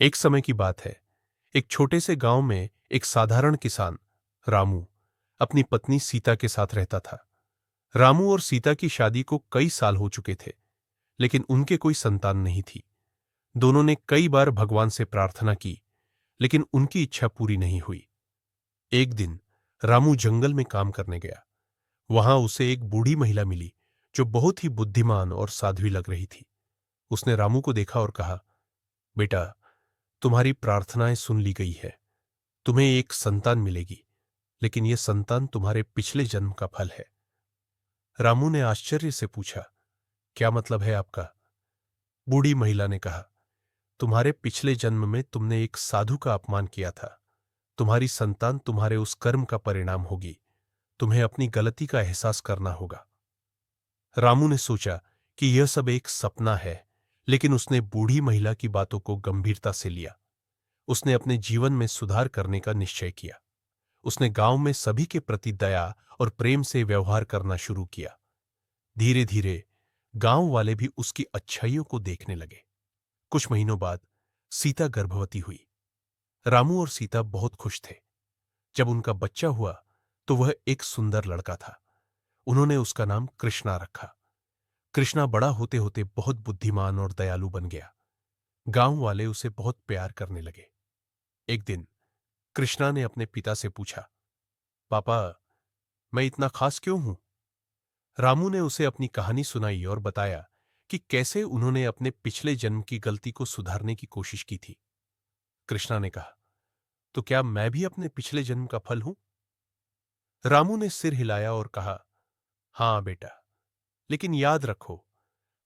एक समय की बात है। एक छोटे से गांव में एक साधारण किसान रामू अपनी पत्नी सीता के साथ रहता था। रामू और सीता की शादी को कई साल हो चुके थे, लेकिन उनके कोई संतान नहीं थी। दोनों ने कई बार भगवान से प्रार्थना की, लेकिन उनकी इच्छा पूरी नहीं हुई। एक दिन रामू जंगल में काम करने गया। वहां उसे एक बूढ़ी महिला मिली जो बहुत ही बुद्धिमान और साध्वी लग रही थी। उसने रामू को देखा और कहा, बेटा, तुम्हारी प्रार्थनाएं सुन ली गई है। तुम्हें एक संतान मिलेगी, लेकिन यह संतान तुम्हारे पिछले जन्म का फल है। रामू ने आश्चर्य से पूछा, क्या मतलब है आपका? बूढ़ी महिला ने कहा, तुम्हारे पिछले जन्म में तुमने एक साधु का अपमान किया था। तुम्हारी संतान तुम्हारे उस कर्म का परिणाम होगी। तुम्हें अपनी गलती का एहसास करना होगा। रामू ने सोचा कि यह सब एक सपना है, लेकिन उसने बूढ़ी महिला की बातों को गंभीरता से लिया। उसने अपने जीवन में सुधार करने का निश्चय किया। उसने गांव में सभी के प्रति दया और प्रेम से व्यवहार करना शुरू किया। धीरे धीरे गांव वाले भी उसकी अच्छाइयों को देखने लगे। कुछ महीनों बाद सीता गर्भवती हुई। रामू और सीता बहुत खुश थे। जब उनका बच्चा हुआ तो वह एक सुंदर लड़का था। उन्होंने उसका नाम कृष्णा रखा। कृष्णा बड़ा होते होते बहुत बुद्धिमान और दयालु बन गया। गांव वाले उसे बहुत प्यार करने लगे। एक दिन कृष्णा ने अपने पिता से पूछा, पापा, मैं इतना खास क्यों हूं? रामू ने उसे अपनी कहानी सुनाई और बताया कि कैसे उन्होंने अपने पिछले जन्म की गलती को सुधारने की कोशिश की थी। कृष्णा ने कहा, तो क्या मैं भी अपने पिछले जन्म का फल हूं? रामू ने सिर हिलाया और कहा, हां बेटा, लेकिन याद रखो,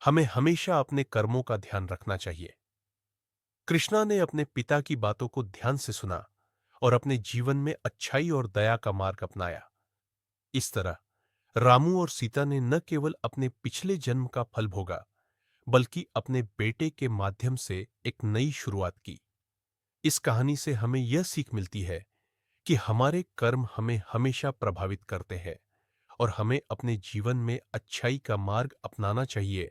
हमें हमेशा अपने कर्मों का ध्यान रखना चाहिए। कृष्णा ने अपने पिता की बातों को ध्यान से सुना और अपने जीवन में अच्छाई और दया का मार्ग अपनाया। इस तरह रामू और सीता ने न केवल अपने पिछले जन्म का फल भोगा, बल्कि अपने बेटे के माध्यम से एक नई शुरुआत की। इस कहानी से हमें यह सीख मिलती है कि हमारे कर्म हमें हमेशा प्रभावित करते हैं और हमें अपने जीवन में अच्छाई का मार्ग अपनाना चाहिए